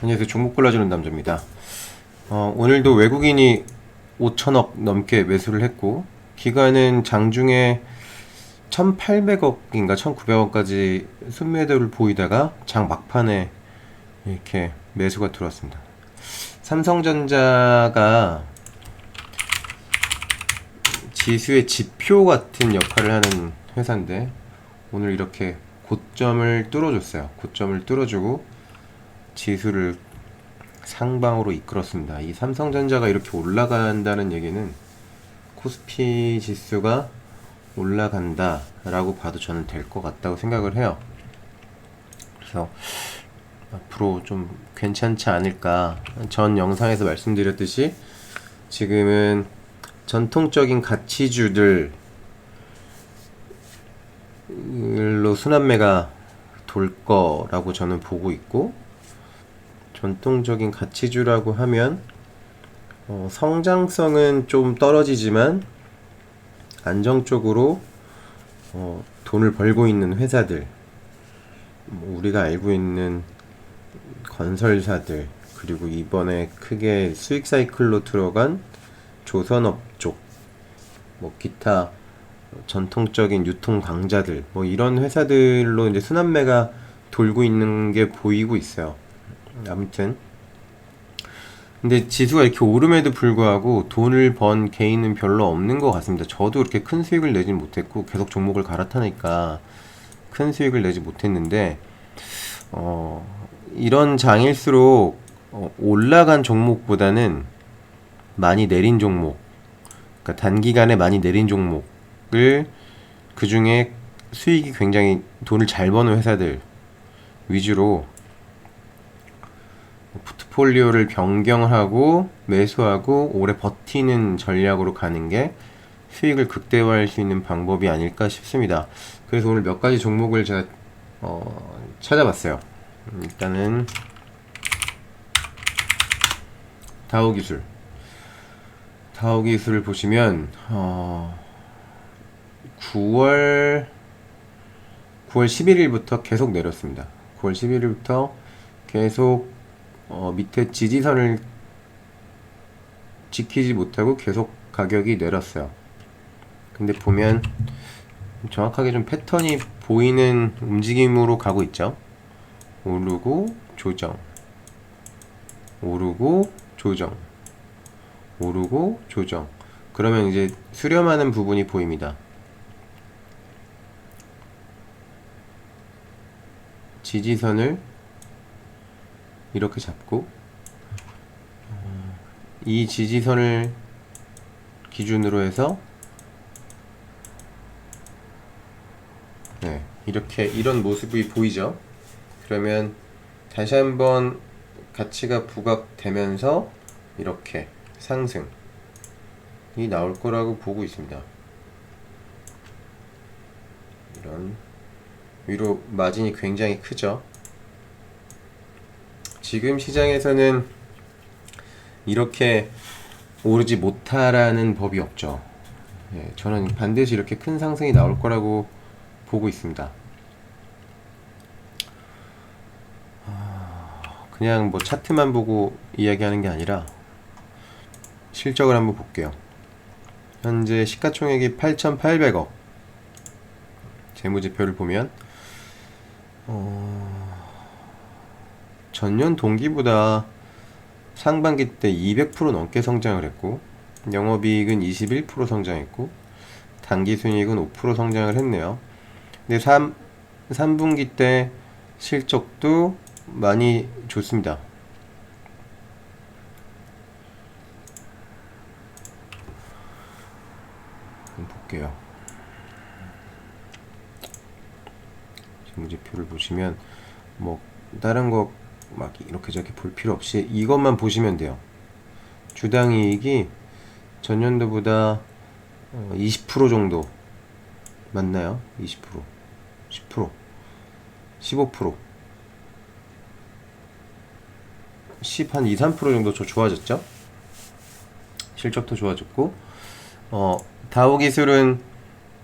안녕하세요. 종목 골라주는 남자입니다. 오늘도 외국인이 5천억 넘게 매수를 했고, 기간은 장중에 1,800억인가 1,900억까지 순매도를 보이다가 장 막판에 이렇게 매수가 들어왔습니다. 삼성전자가 지수의 지표 같은 역할을 하는 회사인데, 오늘 이렇게 고점을 뚫어줬어요. 고점을 뚫어주고 지수를 상방으로 이끌었습니다. 이 삼성전자가 이렇게 올라간다는 얘기는 코스피 지수가 올라간다 라고 봐도 저는 될 것 같다고 생각을 해요. 그래서 앞으로 좀 괜찮지 않을까. 전 영상에서 말씀드렸듯이 지금은 전통적인 가치주들로 순환매가 돌 거라고 저는 보고 있고, 전통적인 가치주라고 하면 성장성은 좀 떨어지지만 안정적으로 돈을 벌고 있는 회사들, 우리가 알고 있는 건설사들, 그리고 이번에 크게 수익 사이클로 들어간 조선업 쪽, 기타 전통적인 유통 강자들, 이런 회사들로 이제 순환매가 돌고 있는 게 보이고 있어요. 아무튼 근데 지수가 이렇게 오름에도 불구하고 돈을 번 개인은 별로 없는 것 같습니다. 저도 그렇게 큰 수익을 내진 못했고 계속 종목을 갈아타니까 큰 수익을 내지 못했는데, 이런 장일수록 올라간 종목보다는 많이 내린 종목, 그러니까 단기간에 많이 내린 종목을, 그 중에 수익이 굉장히 돈을 잘 버는 회사들 위주로 포트폴리오를 변경하고 매수하고 오래 버티는 전략으로 가는 게 수익을 극대화할 수 있는 방법이 아닐까 싶습니다. 그래서 오늘 몇 가지 종목을 제가 찾아봤어요. 일단은 다우기술. 다우기술을 보시면 9월 11일부터 계속 내렸습니다. 9월 11일부터 계속 밑에 지지선을 지키지 못하고 계속 가격이 내렸어요. 근데 보면 정확하게 좀 패턴이 보이는 움직임으로 가고 있죠. 오르고 조정, 오르고 조정, 오르고 조정. 그러면 이제 수렴하는 부분이 보입니다. 지지선을 이렇게 잡고 이 지지선을 기준으로 해서 이렇게 이런 모습이 보이죠. 그러면 다시 한번 가치가 부각되면서 이렇게 상승이 나올 거라고 보고 있습니다. 이런 위로 마진이 굉장히 크죠. 지금 시장에서는 이렇게 오르지 못하라는 법이 없죠. 저는 반드시 이렇게 큰 상승이 나올 거라고 보고 있습니다. 그냥 차트만 보고 이야기하는 게 아니라 실적을 한번 볼게요. 현재 시가총액이 8,800억. 재무제표를 보면 전년 동기보다 상반기 때 200% 넘게 성장을 했고, 영업이익은 21% 성장했고, 당기순이익은 5% 성장을 했네요. 근데 3분기 때 실적도 많이 좋습니다. 한번 볼게요. 재무제표를 보시면 다른 거 이렇게 저렇게 볼 필요 없이 이것만 보시면 돼요. 주당이익이 전년도보다 20% 정도 맞나요? 20%, 10%, 15%, 10한 2, 3% 정도 좋아졌죠? 실적도 좋아졌고, 다우기술은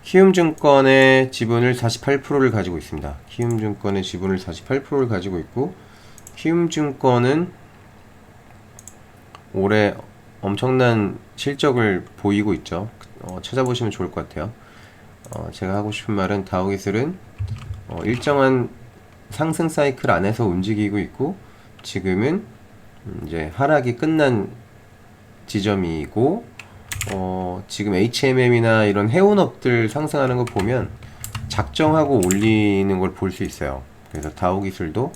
키움증권의 지분을 48%를 가지고 있습니다. 키움증권의 지분을 48%를 가지고 있고, 키움증권은 올해 엄청난 실적을 보이고 있죠. 찾아보시면 좋을 것 같아요. 제가 하고 싶은 말은 다우기술은 일정한 상승 사이클 안에서 움직이고 있고, 지금은 이제 하락이 끝난 지점이고, 지금 HMM이나 이런 해운업들 상승하는 거 보면 작정하고 올리는 걸 볼 수 있어요. 그래서 다우기술도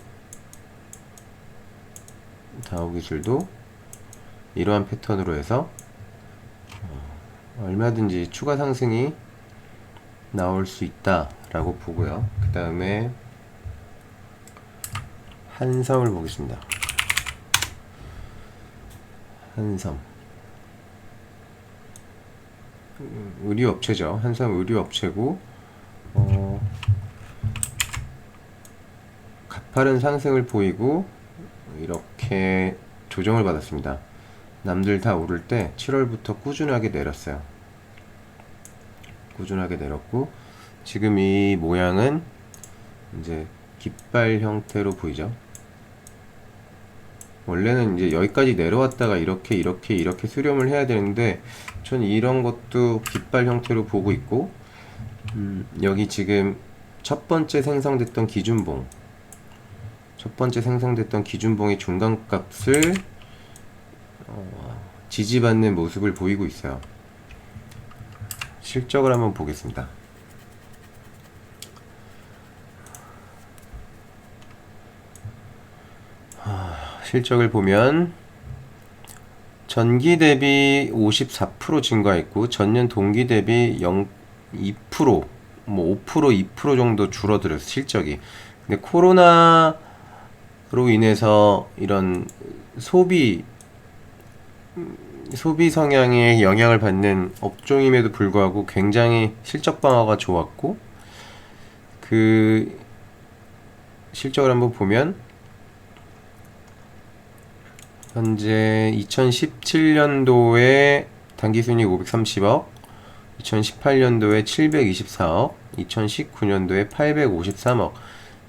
이러한 패턴으로 해서 얼마든지 추가 상승이 나올 수 있다라고 보고요. 그 다음에 한섬을 보겠습니다. 한섬 의류업체죠. 한섬 의류업체고, 가파른 상승을 보이고 이렇게 조정을 받았습니다. 남들 다 오를 때 7월부터 꾸준하게 내렸어요. 꾸준하게 내렸고, 지금 이 모양은 이제 깃발 형태로 보이죠. 원래는 이제 여기까지 내려왔다가 이렇게 수렴을 해야 되는데, 전 이런 것도 깃발 형태로 보고 있고, 여기 지금 첫 번째 생성됐던 기준봉의 중간값을 지지받는 모습을 보이고 있어요. 실적을 한번 보겠습니다. 실적을 보면 전기 대비 54% 증가했고, 전년 동기 대비 2%, 뭐 5%, 2% 정도 줄어들었어요, 실적이. 근데 코로나로 인해서 이런 소비 성향에 영향을 받는 업종임에도 불구하고 굉장히 실적 방어가 좋았고, 그 실적을 한번 보면 현재 2017년도에 당기순이익 530억, 2018년도에 724억, 2019년도에 853억,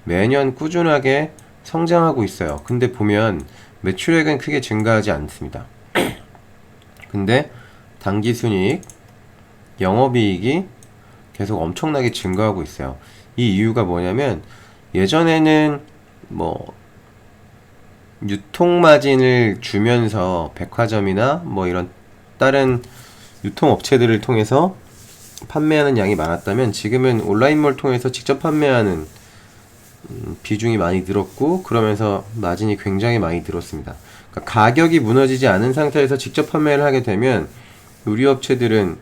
매년 꾸준하게 성장하고 있어요. 근데 보면 매출액은 크게 증가하지 않습니다. 근데 당기순이익, 영업이익이 계속 엄청나게 증가하고 있어요. 이 이유가 뭐냐면, 예전에는 뭐 유통마진을 주면서 백화점이나 뭐 이런 다른 유통업체들을 통해서 판매하는 양이 많았다면, 지금은 온라인몰 통해서 직접 판매하는 비중이 많이 늘었고, 그러면서 마진이 굉장히 많이 늘었습니다. 그러니까 가격이 무너지지 않은 상태에서 직접 판매를 하게 되면 의류업체들은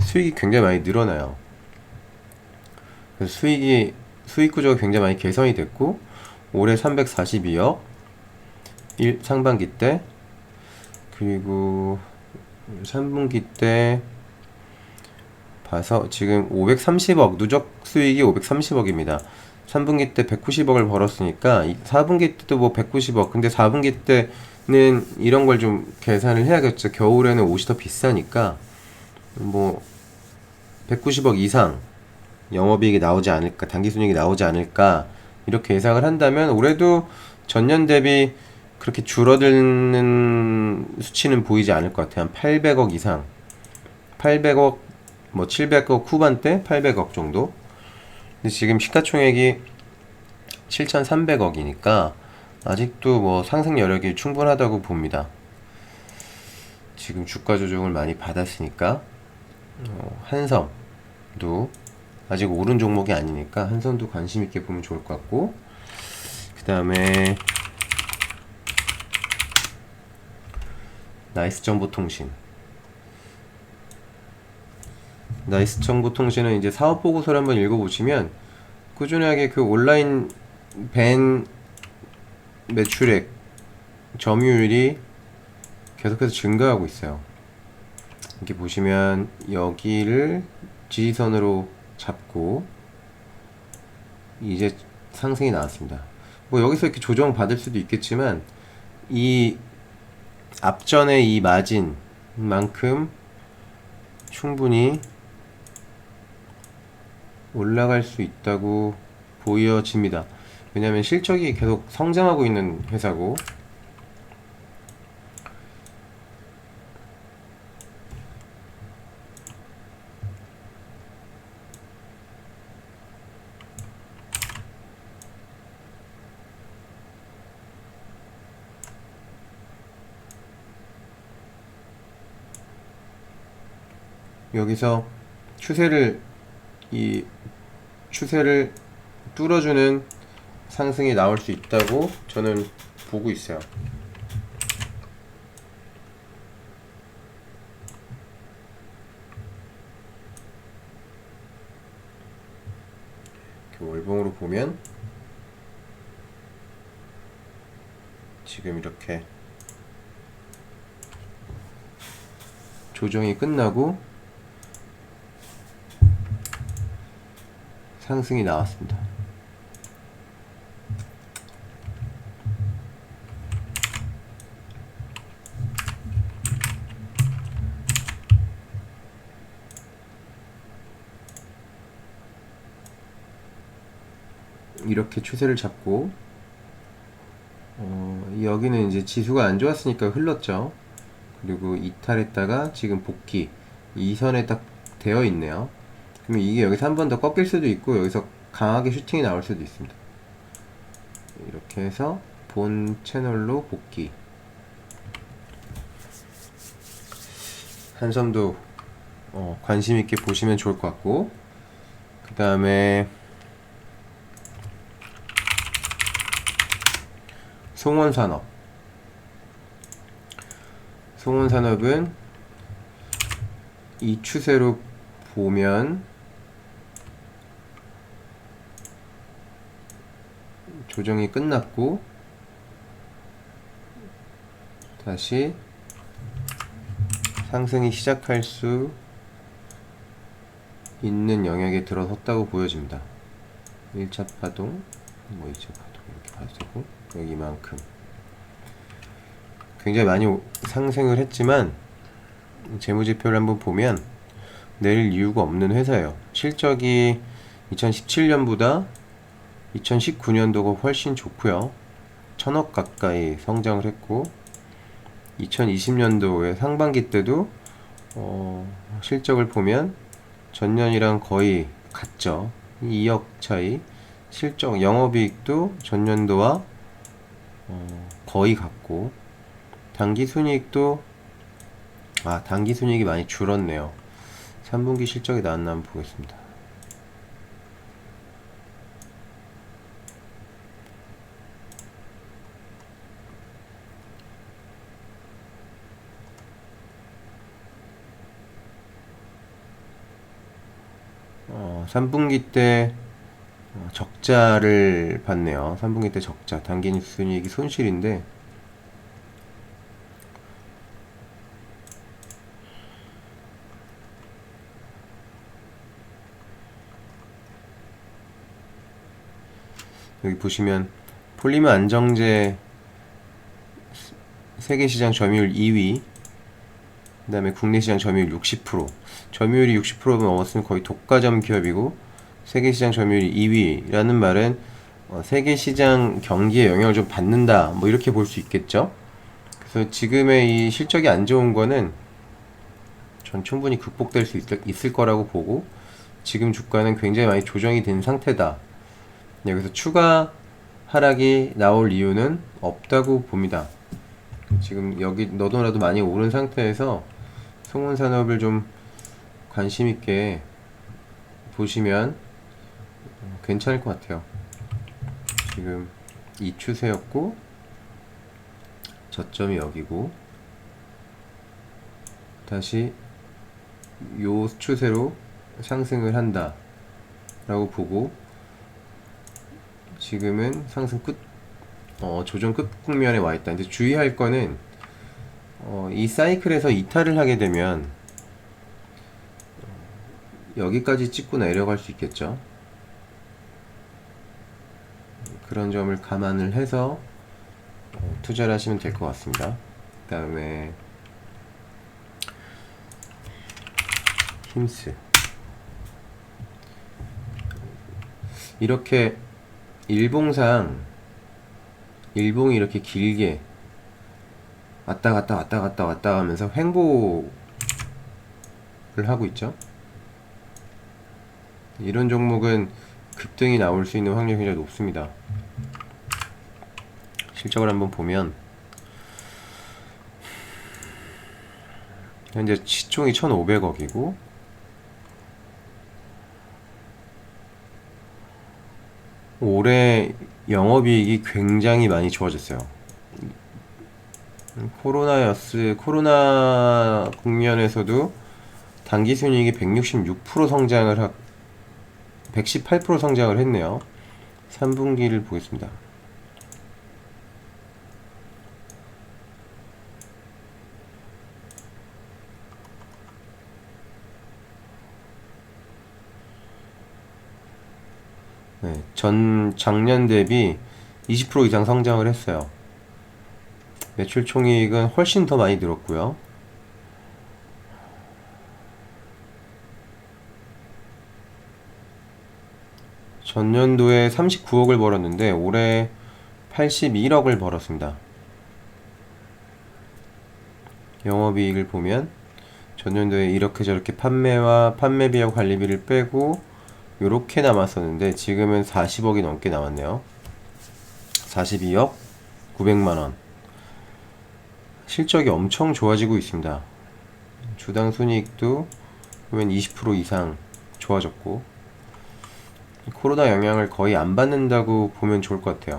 수익이 굉장히 많이 늘어나요. 그래서 수익 구조가 굉장히 많이 개선이 됐고, 올해 342억 상반기 때, 그리고 3분기 때 봐서 지금 530억, 누적 수익이 530억입니다. 3분기 때 190억을 벌었으니까 4분기 때도 뭐 190억. 근데 4분기 때는 이런 걸 좀 계산을 해야겠죠. 겨울에는 옷이 더 비싸니까 뭐 190억 이상 영업이익이 나오지 않을까, 당기순이익이 나오지 않을까, 이렇게 예상을 한다면 올해도 전년 대비 그렇게 줄어드는 수치는 보이지 않을 것 같아요. 한 800억 이상, 800억, 뭐 700억 후반대, 800억 정도. 근데 지금 시가총액이 7,300억이니까 아직도 뭐 상승 여력이 충분하다고 봅니다. 지금 주가 조정을 많이 받았으니까. 한섬도 아직 오른 종목이 아니니까 한섬도 관심 있게 보면 좋을 것 같고, 그 다음에 나이스정보통신은 이제 사업 보고서를 한번 읽어보시면 꾸준하게 그 온라인 밴 매출액 점유율이 계속해서 증가하고 있어요. 이렇게 보시면 여기를 지지선으로 잡고 이제 상승이 나왔습니다. 뭐 여기서 이렇게 조정 받을 수도 있겠지만, 이 앞전에 이 마진만큼 충분히 올라갈 수 있다고 보여집니다. 왜냐면 실적이 계속 성장하고 있는 회사고, 여기서 추세를 이 추세를 뚫어주는 상승이 나올 수 있다고 저는 보고 있어요. 이렇게 월봉으로 보면 지금 이렇게 조정이 끝나고 상승이 나왔습니다. 이렇게 추세를 잡고 여기는 이제 지수가 안 좋았으니까 흘렀죠. 그리고 이탈했다가 지금 복귀, 이 선에 딱 되어 있네요. 그러면 이게 여기서 한 번 더 꺾일 수도 있고 여기서 강하게 슈팅이 나올 수도 있습니다. 이렇게 해서 본 채널로 복귀. 한섬도 관심 있게 보시면 좋을 것 같고, 그 다음에 송원산업. 송원산업은 이 추세로 보면 조정이 끝났고 다시 상승이 시작할 수 있는 영역에 들어섰다고 보여집니다. 1차 파동, 2차 파동 이렇게 봐도 되고, 여기만큼 굉장히 많이 상승을 했지만 재무지표를 한번 보면 내릴 이유가 없는 회사예요. 실적이 2017년보다 2019년도가 훨씬 좋고요. 1000억 가까이 성장을 했고, 2020년도의 상반기 때도 실적을 보면 전년이랑 거의 같죠. 2억 차이. 실적 영업이익도 전년도와 거의 같고, 당기순이익도 당기순이익이 많이 줄었네요. 3분기 실적이 나왔나 한번 보겠습니다. 어, 3분기 때 적자를 봤네요. 3분기 때 적자, 당기순이익이 손실인데, 여기 보시면 폴리머 안정제 세계시장 점유율 2위, 그 다음에 국내시장 점유율 60%. 점유율이 60% 넘었으면 거의 독과점 기업이고, 세계시장 점유율이 2위라는 말은 세계시장 경기에 영향을 좀 받는다, 뭐 이렇게 볼 수 있겠죠. 그래서 지금의 이 실적이 안 좋은 거는 전 충분히 극복될 수 있을 거라고 보고, 지금 주가는 굉장히 많이 조정이 된 상태다. 여기서 추가 하락이 나올 이유는 없다고 봅니다. 지금 여기 너도나도 많이 오른 상태에서 송원산업을 좀 관심 있게 보시면 괜찮을 것 같아요. 지금 이 추세였고 저점이 여기고, 다시 요 추세로 상승을 한다 라고 보고, 지금은 상승 끝, 조정 끝 국면에 와 있다. 근데 주의할 거는 이 사이클에서 이탈을 하게 되면 여기까지 찍고 내려갈 수 있겠죠. 그런 점을 감안을 해서 투자를 하시면 될 것 같습니다. 그 다음에 힘스. 이렇게 일봉상 일봉이 이렇게 길게 왔다 갔다 왔다 갔다 왔다 하면서 횡보를 하고 있죠. 이런 종목은 급등이 나올 수 있는 확률이 굉장히 높습니다. 실적을 한번 보면 현재 시총이 1,500억이고 올해 영업이익이 굉장히 많이 좋아졌어요. 코로나 국면에서도 당기순이익이 166% 성장을 118% 성장을 했네요. 3분기를 보겠습니다. 네, 작년 대비 20% 이상 성장을 했어요. 매출 총이익은 훨씬 더 많이 늘었고요. 전년도에 39억을 벌었는데 올해 81억을 벌었습니다. 영업이익을 보면 전년도에 이렇게 저렇게 판매와 판매비와 관리비를 빼고 요렇게 남았었는데 지금은 40억이 넘게 남았네요. 42억 900만원. 실적이 엄청 좋아지고 있습니다. 주당 순이익도 보면 20% 이상 좋아졌고 코로나 영향을 거의 안 받는다고 보면 좋을 것 같아요.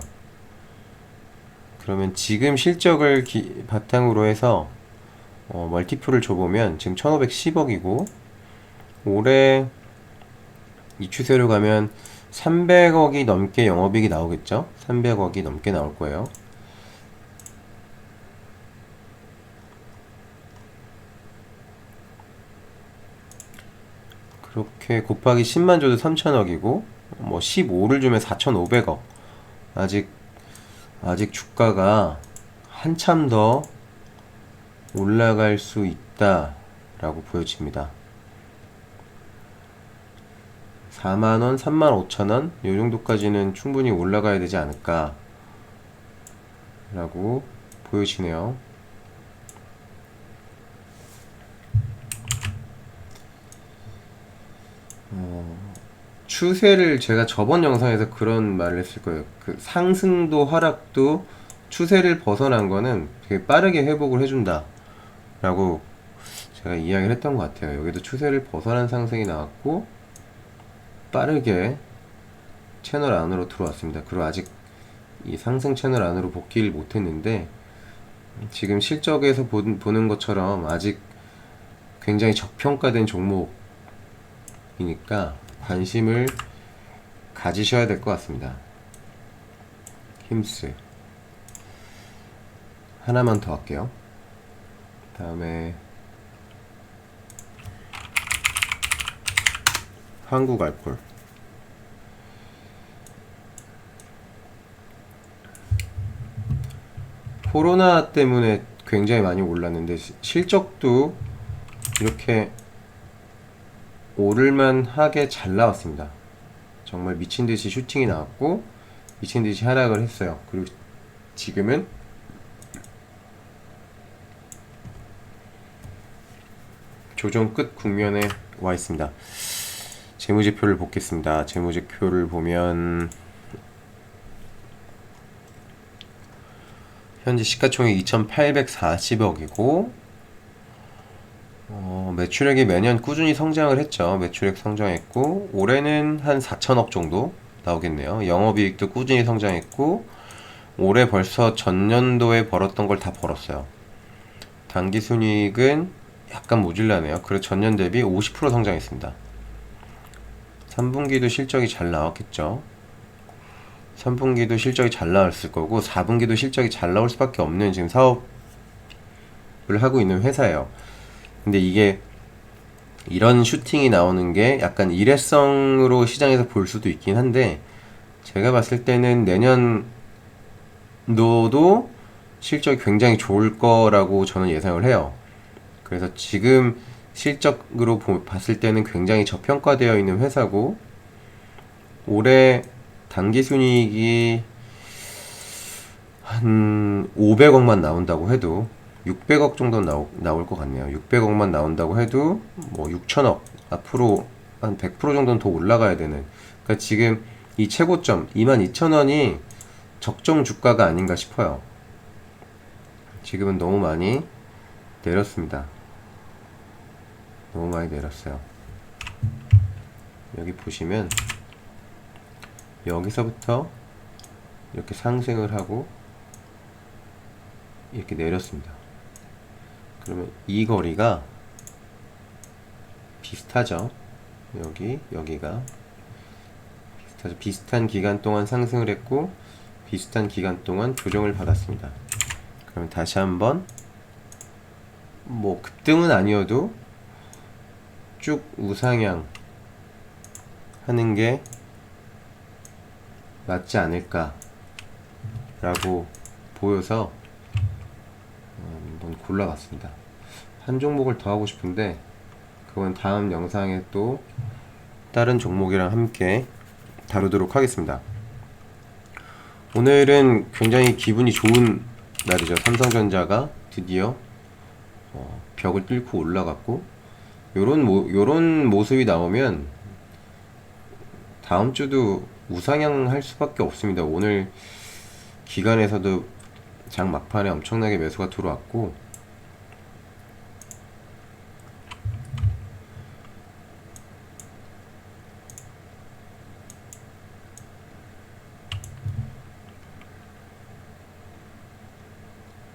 그러면 지금 실적을 바탕으로 해서 멀티플을 줘보면 지금 1510억이고 올해 이 추세로 가면 300억이 넘게 영업이익이 나오겠죠? 300억이 넘게 나올 거예요. 그렇게 곱하기 10만 줘도 3천억이고 뭐 15를 주면 4,500억. 아직 주가가 한참 더 올라갈 수 있다라고 보여집니다. 4만원, 35,000원 요 정도까지는 충분히 올라가야 되지 않을까 라고 보여지네요. 추세를 제가 저번 영상에서 그런 말을 했을 거예요. 그 상승도 하락도 추세를 벗어난 거는 되게 빠르게 회복을 해준다 라고 제가 이야기를 했던 것 같아요. 여기도 추세를 벗어난 상승이 나왔고 빠르게 채널 안으로 들어왔습니다. 그리고 아직 이 상승 채널 안으로 복귀를 못했는데 지금 실적에서 보는 것처럼 아직 굉장히 저평가된 종목이니까 관심을 가지셔야 될 것 같습니다. 힘스 하나만 더 할게요. 다음에 한국알콜. 코로나 때문에 굉장히 많이 올랐는데 실적도 이렇게 오를만 하게 잘 나왔습니다. 정말 미친듯이 슈팅이 나왔고 미친듯이 하락을 했어요. 그리고 지금은 조정 끝 국면에 와 있습니다. 재무제표를 보겠습니다. 재무제표를 보면 현재 시가총액 2,840억이고 매출액이 매년 꾸준히 성장을 했죠. 매출액 성장했고 올해는 한 4천억 정도 나오겠네요. 영업이익도 꾸준히 성장했고 올해 벌써 전년도에 벌었던 걸 다 벌었어요. 당기순이익은 약간 모질라네요. 그리고 전년 대비 50% 성장했습니다. 3분기도 실적이 잘 나왔겠죠. 3분기도 실적이 잘 나왔을 거고 4분기도 실적이 잘 나올 수밖에 없는 지금 사업을 하고 있는 회사예요. 근데 이게 이런 슈팅이 나오는 게 약간 일회성으로 시장에서 볼 수도 있긴 한데 제가 봤을 때는 내년도도 실적이 굉장히 좋을 거라고 저는 예상을 해요. 그래서 지금 실적으로 봤을 때는 굉장히 저평가되어 있는 회사고 올해 단기 순이익이 한 500억만 나온다고 해도 600억 정도 나올 것 같네요. 600억만 나온다고 해도 뭐 6천억 앞으로 한 100% 정도는 더 올라가야 되는. 그러니까 지금 이 최고점 22,000원이 적정 주가가 아닌가 싶어요. 지금은 너무 많이 내렸습니다. 너무 많이 내렸어요. 여기 보시면 여기서부터 이렇게 상승을 하고 이렇게 내렸습니다. 그러면 이 거리가 비슷하죠. 여기가 비슷하죠. 비슷한 기간 동안 상승을 했고 비슷한 기간 동안 조정을 받았습니다. 그러면 다시 한번 뭐 급등은 아니어도 쭉 우상향 하는 게 맞지 않을까 라고 보여서 한번 골라봤습니다. 한 종목을 더 하고 싶은데 그건 다음 영상에 또 다른 종목이랑 함께 다루도록 하겠습니다. 오늘은 굉장히 기분이 좋은 날이죠. 삼성전자가 드디어 벽을 뚫고 올라갔고 요런 모습이 나오면 다음 주도 우상향 할 수밖에 없습니다. 오늘 기간에서도 장 막판에 엄청나게 매수가 들어왔고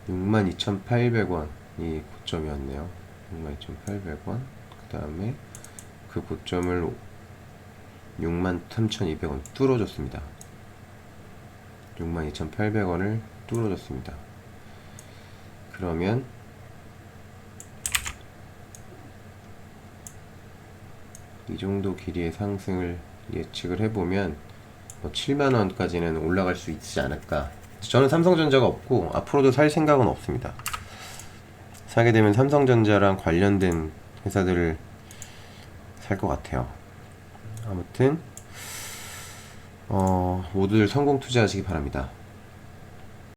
(62,800원)이 고점이었네요. 62,800원. 그 다음에 그 고점을 63,200원 뚫어줬습니다. 62,800원을 뚫어줬습니다. 그러면 이 정도 길이의 상승을 예측을 해보면 뭐 7만원까지는 올라갈 수 있지 않을까. 저는 삼성전자가 없고 앞으로도 살 생각은 없습니다. 사게 되면 삼성전자랑 관련된 회사들을 살 것 같아요. 아무튼 모두들 성공 투자하시기 바랍니다.